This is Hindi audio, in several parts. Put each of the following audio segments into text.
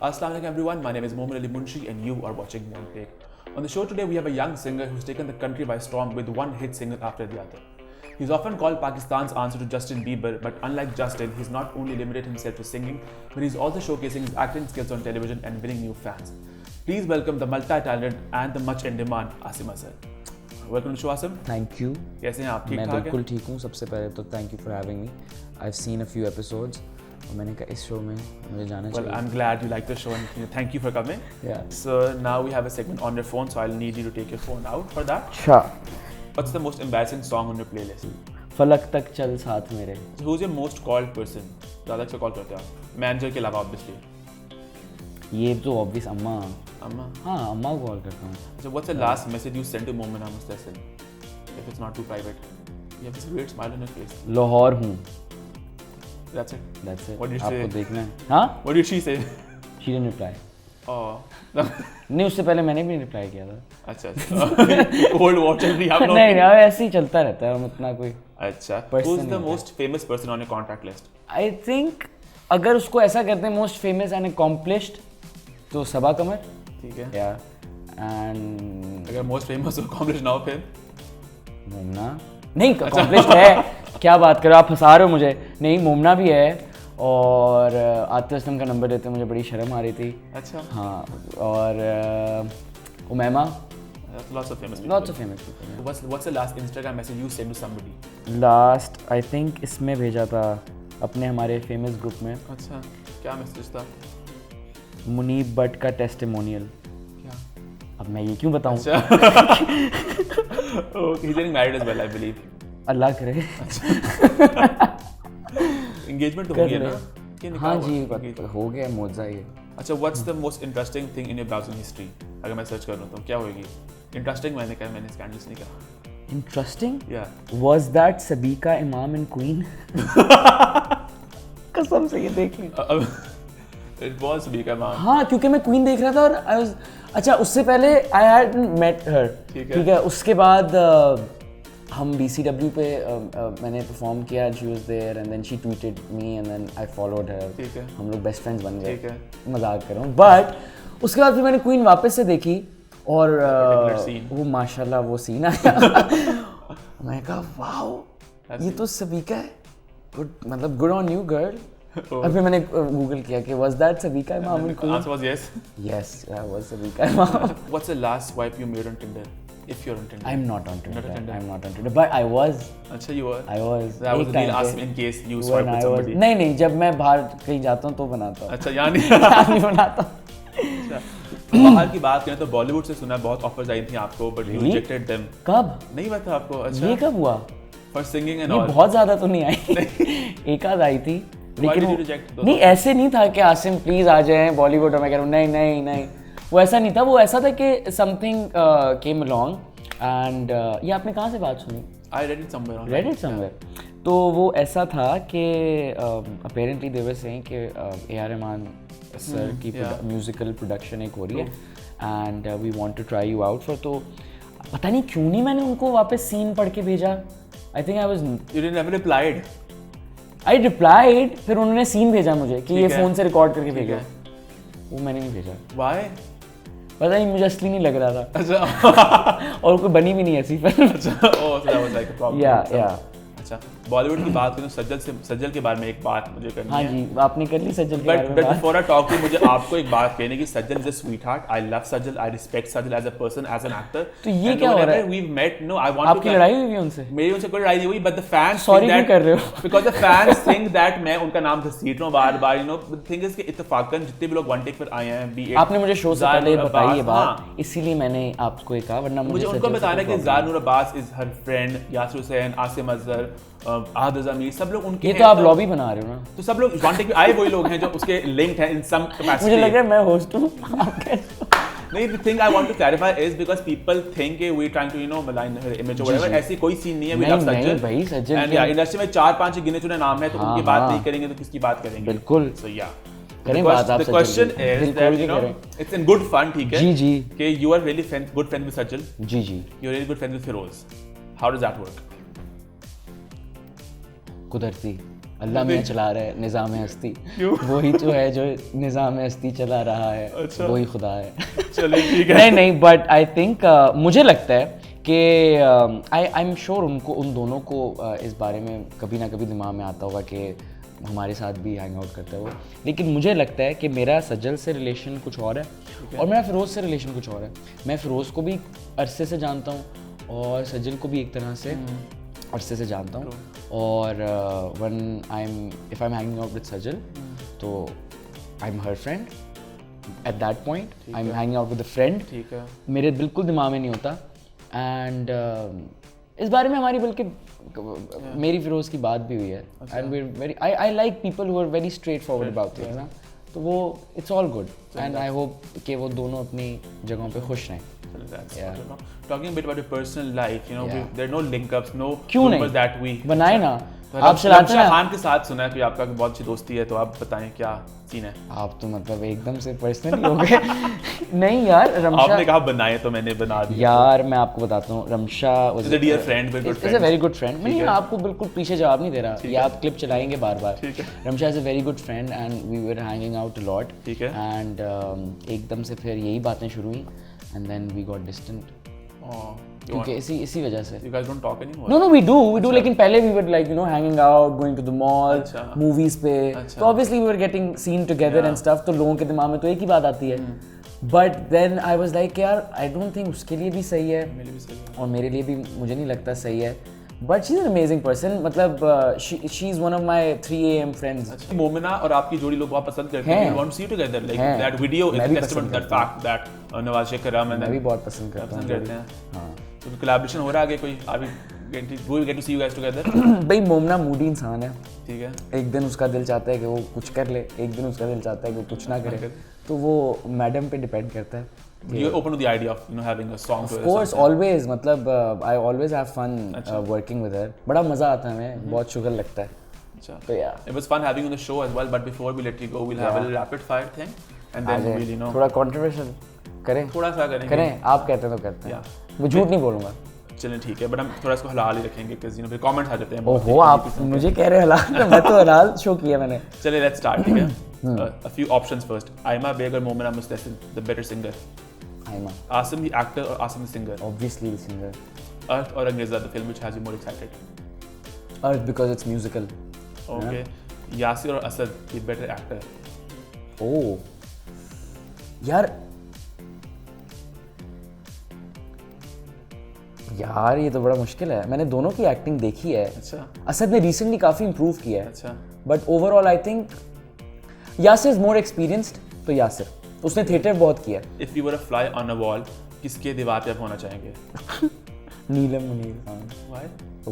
Assalamu alaikum everyone, my name is Mohammad Ali Munshi and you are watching One Take. On the show today we have a young singer who's taken the country by storm with one hit single after the other. He's often called Pakistan's answer to Justin Bieber, but unlike Justin, he's not only limited himself to singing, but he's also showcasing his acting skills on television and winning new fans. Please welcome the multi-talented and the much in demand Asim Azhar. Welcome to show Asim. Thank you. कैसे हैं आप? ठीक मैं ठाक बिल्कुल हैं? ठीक हूँ. सबसे पहले तो thank you for having me. I have seen a few episodes और मैंने कहा इस शो में मुझे जाना Well, चाहिए. I'm glad you like the show and thank you for coming. Yeah. So now we have a segment on your phone, so I'll need you to take your phone out for that. अच्छा. What's the most embarrassing song on your playlist? फलक तक चल साथ मेरे. So who's your most called person? ज़्यादा अक्सर कॉल करते हो आप? मैनेजर के अलावा obviously. ये तो ऑब्वियस अम्मा. अम्मा. हाँ अम्मा को कॉल करता हूँ. So what's the last message you sent to Momin Mustasim? If it's not too private. You have this weird smile on your face. Lahore हूँ. That's it. That's it. What did she आपको say? देखना है. हाँ? What did she say? She didn't reply. Oh. नहीं उससे पहले मैंने भी रिप्लाई किया था. अच्छा. Old war चल रही है आप लोग. नहीं ऐसे ही चलता रहता है. हम इतना कोई. अच्छा. Person Who's the नहीं most famous person on your contact list? I think अगर उसको ऐसा करते हैं मोस्ट फेमस एंड अकॉम्प्लिश्ड तो सबा कमर. ठीक है. या एंड अगर most famous हो accomplish ना हो फिर? मोमना नहीं अकॉम्प्लिश्ड है. क्या बात करो आप फंसा रहे हो मुझे. नहीं मोमना भी है और आतिफ असलम का नंबर लेते मुझे बड़ी शर्म आ रही थी. अच्छा. हाँ और Umaima. Lots of famous people. Lots of famous people. What's the last Instagram message you sent to somebody? Last I think इसमें भेजा था अपने हमारे फेमस ग्रुप में. अच्छा. क्या मैसेज था? मुनीब भट्ट का टेस्टिमोनियल. क्या? अब मैं ये क्यों बताऊँ. Oh, he's getting married as well, I believe. अल्लाह करे. Engagement तो हो गया ना? कि निकाह हाँ हुआ? जी Engagement. हो गया मौजा ये. अच्छा, what's the most interesting thing in your browsing history? अगर मैं सर्च करूँ तो क्या होगी? Interesting मैंने कहा, मैंने scandalous नहीं कहा. इंटरेस्टिंग. Yeah. Was that सबीका इमाम एंड क्वीन. कसम से ये देख ली. It was Sabika Imam. हाँ क्योंकि मैं क्वीन देख रहा था और आई वाज अच्छा उससे पहले आई हैड मेट हर. ठीक है. ठीक है उसके बाद हम BCW पे मैंने परफॉर्म किया. She was there and then she tweeted me and then I followed her. ठीक है. हम लोग बेस्ट फ्रेंड्स बन गए. ठीक है. मजाक कर रहा हूँ बट उसके बाद फिर मैंने क्वीन वापस से देखी और scene. वो माशाल्लाह वो सीन आया. मैं कहा वाओ ये तो सबीका है. गुड मतलब गुड ऑन यू गर्ल. और फिर मैंने गूगल किया कि was that सबीका इमाम and The queen. answer was yes. Yes, that was सबीका इमाम. What's the last swipe you made on Tinder? If you're on Tinder. I'm not on Tinder. Not on Tinder. I'm not on Tinder. But I was. अच्छा, you were. I was. That was एक the real time ask पे in case you when swipe I with was. somebody. नहीं जब मैं बाहर कहीं जाता हूँ तो बनाता हूँ. अच्छा, यानी नहीं बनाता. बाहर की बात करें तो बॉलीवुड से सुना बहुत ऑफर्स आई थी आपको, but you Really? rejected them. कब? नहीं पता आपको? अच्छा. ये कब हुआ? For singing and ये all. बहुत ज्यादा तो नहीं आई. एक आध आई थी. Why did you वो- reject those? नहीं ऐसे नहीं था कि आसिम प्लीज आ जाए बॉलीवुड. और मैं कह रहा हूँ नहीं वो ऐसा नहीं था. वो ऐसा था कि समथिंग केम अलोंग एंड ये आपने कहाँ से बात सुनी. I read it somewhere. online. Read it somewhere. तो वो ऐसा था कि अपेरेंटली दे वर सेइंग कि A.R. रहमान सर की yeah. म्यूजिकल प्रोडक्शन एक हो रही है and we want to try you out for. तो पता नहीं क्यों नहीं मैंने उनको वापस सीन पढ़ के भेजा. I think I was You didn't never replied. I replied. फिर उन्होंने सीन भेजा मुझे कि ये ठीक है. फ़ोन से रिकॉर्ड करके ठीक भेजो. है. वो मैंने नहीं भेजा. Why? पता नहीं मुझे असली नहीं लग रहा था. अच्छा. और कोई बनी भी नहीं ऐसी film. Oh, so that was like a problem. या अच्छा, बॉलीवुड की बात करूँ सज्जल के बारे में एक बात मुझे करनी हाँ है. जी आपने कर ली सज्जल के बारे But में बात. before I talk to you, मुझे आपको एक बात कहनी कि सज्जल is a sweetheart. I love Sajal. I respect Sajal as a person, as an actor. तो ये And क्या हो रहा है? whenever we've met, no, I want आपकी to. लड़ाई हुई है उनसे. मेरी उनसे कोई लड़ाई नहीं हुई, but the fans Sorry think क्यों that कर रहे हो? because the fans think that मैं उनका नाम घसीट रहा हूँ बार-बार. You know, the thing is कि इत्तेफाकन जितने भी लोग वन टेक पर आए हैं, be it आपने मुझे शो से ज़ार पहले नूर बताई ये अब्बास, बात. हाँ. इसीलिए मैंने आपको ये कहा वरना मुझे उनको सज्जल से बताना कोई कि problem Zar Noor Abbas is her friend, Yasir Hussain, Asim Azhar, Adil Amir, सब लोग उनके ये हैं. तो आप लॉबी बना रहे हो ना. तो सब लोग वन टेक पे आए वही लोग हैं जो उसके लिंक्ड हैं इन सम कैपेसिटी. मुझे लग रहा है मैं होस्ट हूँ. आप कैसे. नहीं, the thing I want to clarify is because people think कि we're trying to malign her image or whatever. ऐसी कोई सीन नहीं है. We love नहीं सज्जल. भाई सज्जल And yeah, इंडस्ट्री में 4-5 गिने चुने नाम है तो हाँ, उनकी बात हाँ. नहीं करेंगे तो किसकी बात करेंगे. बिल्कुल So yeah. करें बात आप The question सज्जल की. is दिल that खोल के करें. it's in good fun, ठीक है? जी जी कि you are really good friends with Sajal. Ji ji. You're really good friends with Feroz. How does that work? कुदरती. अल्लाह मियाँ चला रहा है निज़ाम हस्ती, क्यों? वही तो है जो निज़ाम हस्ती चला रहा है, अच्छा। वही खुदा है। चलिए ठीक है। नहीं बट आई थिंक मुझे लगता है कि आई एम श्योर उनको, उन दोनों को इस बारे में कभी ना कभी दिमाग में आता होगा कि हमारे साथ भी हैंग आउट करता है वो, लेकिन मुझे लगता है कि मेरा सज्जल से रिलेशन कुछ और है और मेरा फिरोज़ से रिलेशन कुछ और है। मैं फिरोज़ को भी अरसे से जानता हूँ और सज्जल को भी एक तरह से अरसे से जानता हूँ, और when if I am hanging out with Sajjal तो I am her friend at that point, I am hanging out with a friend. ठीक है। मेरे बिल्कुल दिमाग में नहीं होता। एंड इस बारे में हमारी बल्कि मेरी फिरोज़ की बात भी हुई है, and we very I like people who are very straight forward about things ना, तो वो it's all good and I hope कि वो दोनों अपनी जगहों पे खुश रहें। Talking a bit about your personal life, you know, Yeah. there are no link-ups, no क्यों rumors नहीं that we बनाए ना, तो आप चलाते रमशा हैं। खान के साथ सुना है कि आपका बहुत अच्छी दोस्ती है, तो आप बताएं क्या सीन है? आप तो मतलब एकदम से पर्सनली हो गए। नहीं यार, रमशा आपने कहा बनाए तो मैंने बना दिया। यार मैं आपको बताता हूँ, Ramsha He's a dear friend, very good is a friend. Very good friend. मैं आपको बिल्कुल पीछे जवाब नहीं दे रहा, ये आप क्लिप चलाएंगे बार बार। ठीक है। Ramsha is a very good friend and we were hanging out a lot, ठीक है। एंड एकदम से फिर यही बातें शुरू हुई and then we got distant, क्योंकि इसी वजह से। You guys don't talk anymore? No, we do, लेकिन पहले we were like, you know, hanging out, going to the mall, अच्छा। movies पे, अच्छा। तो obviously we were getting seen together and stuff, तो लोगों के दिमाग में तो एक ही बात आती है। But then I was like यार, I don't think उसके लिए भी सही है मेरे भी सही है। और मेरे लिए भी मुझे नहीं लगता सही है। But she's an amazing person, मतलब she's one of my 3 AM friends. अच्छा, मोमिना और आपकी जोड़ी लोग बहुत पसंद करते हैं। हैं। We want to see you together. Like हैं। that video is मैं a भी testament to पसंद that fact that Nawaz Sheikh Ram and मैं भी then बहुत पसंद करता पसंद करते हूँ। हैं। हाँ। तो कोलैबोरेशन हो रहा है आगे कोई? We will get to see you guys together. भाई मोमना मूडी इंसान है, ठीक है। एक दिन उसका दिल चाहता है कि वो कुछ कर ले, एक दिन उसका दिल चाहता है कि वो कुछ ना करे, तो वो मैडम पे डिपेंड करता है। You're open to the idea of, you know, having a song to Of course, always, मतलब I always have fun working with her. बड़ा मज़ा आता है हमें, बहुत शुगर लगता है। अच्छा। तो यार It was fun having you on the show as well, but before we let you go, we'll have a little rapid fire thing, and then we'll, you know, थोड़ा controversial करें, थोड़ा सा करेंगे। करें, आप कहते हैं तो करते हैं, Yeah. मैं झूठ नहीं बोलूँगा। चलें ठीक है, but हम थोड़ा इसको हलाल ही रखेंगे, because you know फिर comments आ जाते हैं। ओहो, आप मुझे कह रहे हैं हलाल, मैं तो हलाल शो किया मैंने। चलिए let's start, ठीक है? A few options first. Aima Beg or Momina Mustahsin, the better singer? Aima, Asim the actor or Asim the singer? obviously the singer. Earth or Angeza, the film which has you more excited? Earth because it's musical. Okay. Yasir or Asad, the better actor? Oh, यार ये तो बड़ा मुश्किल है, मैंने दोनों की एक्टिंग देखी है। अच्छा। असद ने रिसेंटली काफ़ी इम्प्रूव किया है, अच्छा। But overall I think Yasir is more experienced, तो यासिर उसने थिएटर बहुत किया है। If you were a fly on a wall, किसके दीवार पे आप होना चाहेंगे? नीलम मुनीर खान। Why?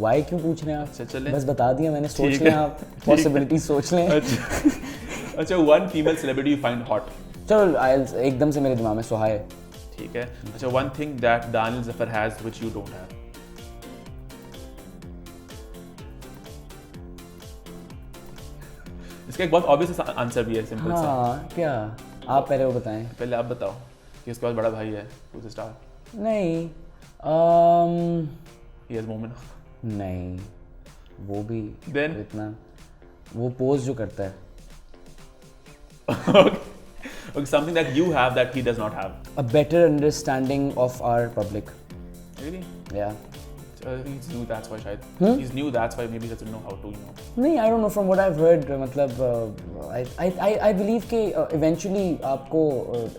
वाई क्यों पूछ रहे हैं आप? अच्छा, चलें। बस बता दिया मैंने, सोच ठीक लें है। आप, पॉसिबिलिटी सोच लें। अच्छा, one female celebrity you find hot? चलो एकदम से मेरे दिमाग में सुहाए। ठीक है। अच्छा, one thing that Daniel Zafar has which you don't have? इसका एक बहुत ऑब्वियस आंसर भी है, सिंपल सा। हाँ क्या, आप पहले वो बताएं। पहले आप बताओ कि उसके बाद बड़ा भाई है, who's the star? नहीं He has Momina. नहीं, वो भी Then? इतना, वो पोज जो करता है। Okay, something that you have that he does not have. A better understanding of our public. Really? Yeah. He's new, that's why शायद. He's new, that's why maybe he doesn't know how to, you know. नहीं, I don't know, from what I've heard, मतलब I believe कि eventually आपको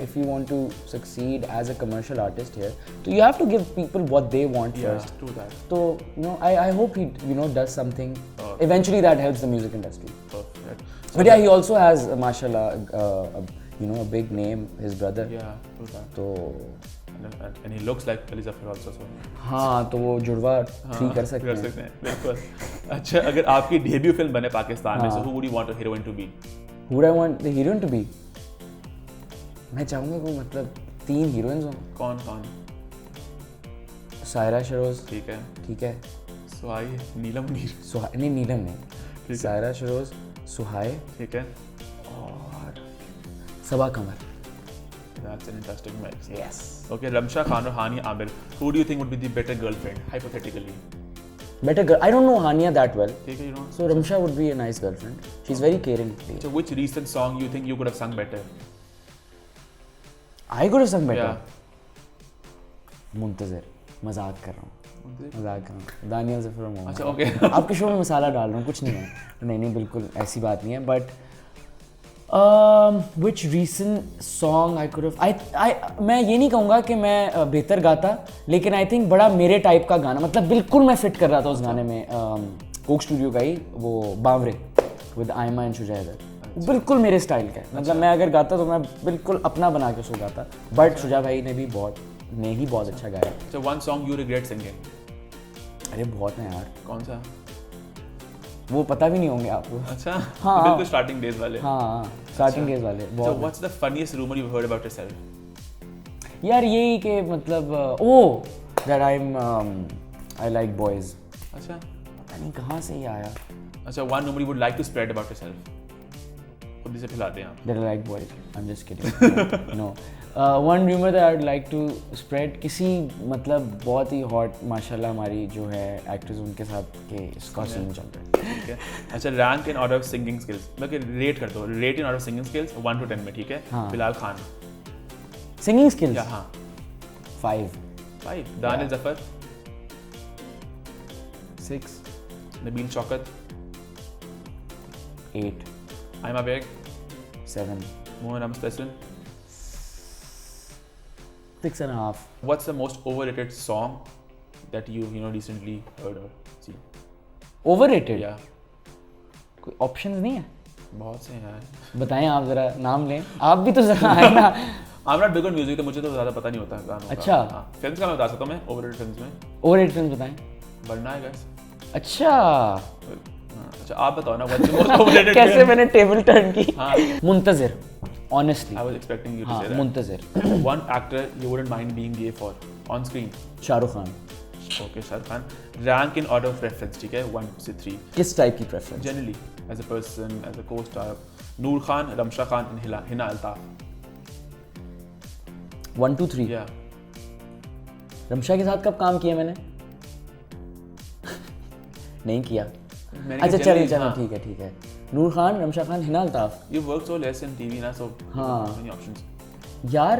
if you want to succeed as a commercial artist here, so you have to give people what they want first. Yeah, true that. So you know, I hope he, you know, does something. Eventually that helps the music industry. Perfect. But yeah, he also has mashallah, you know, a big name, his brother. Yeah, true that. तो And he looks like Ali Zafar also, so. हाँ, तो वो जुड़वा फ्री कर सकते हैं। बिल्कुल। अच्छा, अगर आपकी डेब्यू फिल्म बने पाकिस्तान में, so who would you want a heroine to be? Who would I want the heroine to be? मैं चाहूँगा कि मतलब 3 हीरोइंस हों। कौन? सायरा शरोज, ठीक है। ठीक है, सुहाई, नीलम मुनीर, नहीं नीलम नहीं, सायरा शरोज, सुहाए ठीक है। और सबा कमर। That's an interesting mix. Yes. Okay, Ramsha Khan or Hani Amir, who do you think would be the better girlfriend, hypothetically? better girl. I don't know Hania that well. ठीक है, you know. So Ramsha would be a nice girlfriend. She's very caring. So which recent song you think you could have sung better? I could have sung better. Yeah. मुंतज़िर, मजाक कर रहा हूँ. दानियल ज़फ़र मोहम्मद. अच्छा, okay. आपके शो में मसाला डाल रहा हूँ, कुछ नहीं है. नहीं बिल्कुल ऐसी बात नहीं है. But which recent song I could have मैं ये नहीं कहूँगा कि मैं बेहतर गाता, लेकिन I think बड़ा मेरे टाइप का गाना, मतलब बिल्कुल मैं फिट कर रहा था उस गाने में. कोक स्टूडियो का ही वो बावरे विद आयमा एंड शुजा हैदर, बिल्कुल मेरे स्टाइल का है. मतलब मैं अगर गाता तो मैं बिल्कुल अपना बना के उसको गाता. बट शुजा भाई ने ही बहुत अच्छा गाया. So one song you regret singing? अरे बहुत है यार. कौन सा? वो पता भी नहीं होंगे आपको. अच्छा. हाँ. बिल्कुल स्टार्टिंग डेज वाले. हाँ, स्टार्टिंग डेज वाले. So what's the funniest rumor you've heard about yourself? यार यही कि मतलब that I like boys. अच्छा. पता नहीं कहाँ से ये आया. अच्छा, one rumor you would like to spread about yourself? खुद से फैलाते हैं आप. That I like boys. I'm just kidding. No. One rumor that I would like to spread, किसी मतलब बहुत ही hot माशाल्लाह हमारी जो है एक्ट्रेस उनके साथ के इसका सीन चल रहा है. ठीक है. अच्छा, rank in order of singing skills. मतलब रेट कर दो. Rate in order of singing skills 1 to 10 में. ठीक है. हाँ. बिलाल खान. Singing skills? या हाँ. 5. दानियल ज़फ़र. 6. नबील शौकत. 8. आयमा बेग. 7. मोहन अमस्तसन. 6.5. What's the most overrated song that you recently heard or seen? Overrated? Yeah. कोई ऑप्शंस नहीं है? बहुत से हैं. बताएं आप जरा, नाम लें. आप भी तो जरा आए ना. I'm not big on music, तो मुझे तो ज़्यादा पता नहीं होता गानों का. अच्छा. हाँ. फिल्म्स का मैं बता सकता हूँ मैं. Overrated films में. Overrated films बताएं. वरना है guys. अच्छा. अच्छा, आप बताओ ना. What's the most overrated कैसे film? मैंने टेबल टर्न की. हाँ. मुंतज़िर. Honestly. I was expecting you to say that. मुंतज़िर. One actor you wouldn't mind being gay for on screen. Shahrukh Khan. Okay, Shahrukh Khan. Rank in order of preference. ठीक है. 1 से 3. किस टाइप की preference? Generally, as a person, as a co-star. Noor Khan, Ramsha Khan, and Hina Altaf. 1 2 3. Yeah. Ramsha के साथ कब काम किया मैंने? नहीं किया. अच्छा चलो ठीक है. नूर Khan, Ramsha Khan, Hina Altaf. You work so less in TV ना, so हाँ. many options. यार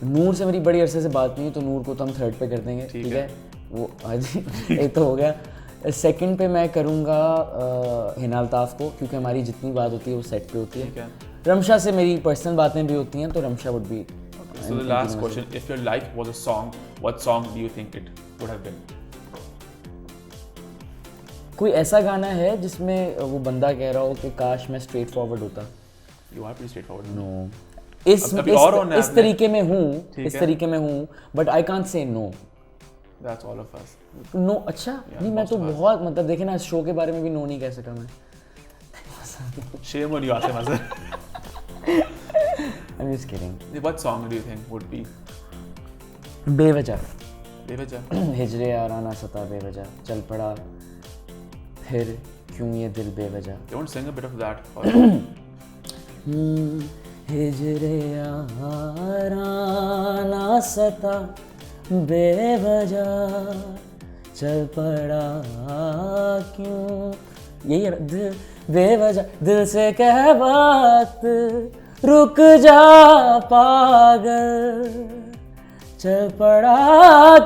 नूर से मेरी बड़ी अरसे से बात नहीं, तो नूर को तो हम थर्ड पे कर देंगे. ठीक है. वो आज एक तो हो गया. सेकंड पे मैं करूँगा हिना अल्ताफ को, क्योंकि हमारी जितनी बात होती है वो सेट पे होती है. रमशा से मेरी पर्सनल बातें भी होती हैं, तो Ramsha would be. So the last question, if your life was a song, what song do you think it would have been? कोई ऐसा गाना है जिसमें वो बंदा कह रहा हो कि काश मैं स्ट्रेट फॉरवर्ड होता? You are pretty straightforward. No. इस तरीके में हूँ, but I can't say no. That's all of us. No. अच्छा. नहीं, मैं तो बहुत मतलब देखे ना, इस शो के बारे में भी नो नहीं कह सका मैं. Shame on you, Asim Azhar. I'm just kidding. What song do you think would be? बेवजह. हिजरे याराना सता बेवजह, चल पड़ा फिर क्यों ये दिल बेवजह. Don't sing a bit of that. हिजरे याराना सता बेवजह, चल पड़ा क्यों यही दिल बेवजह, दिल से कह बात रुक जा पागल, चल पड़ा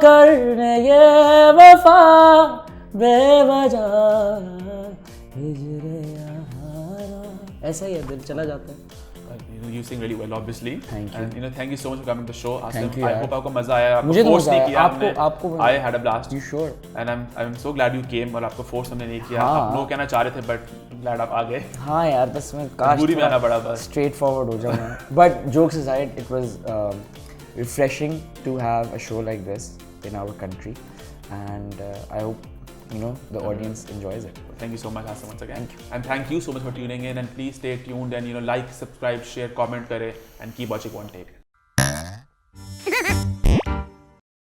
करने ये वफा बेवजह, हिजरे यारा. ऐसा ही है, दिल चला जाता है. You sing really well, obviously. Thank you. And thank you so much for coming to the show. Thank you. I hope आपको मजा आया. मुझे तो मजा आया. आपको I had a blast. You sure? And I'm so glad you came. और आपको force हमने नहीं किया. हाँ. आप नो कहना चाह रहे थे, but glad आप आ गए. हाँ यार, बस मैं काश बुरी में आना पड़ा बस. Straight forward हो जाऊँ. But jokes aside, it was refreshing to have a show like this in our country, and I hope the audience enjoys it. Thank you so much, Asim, once again. Thank you. And thank you so much for tuning in, and please stay tuned and like, subscribe, share, comment kare, and keep watching One Take.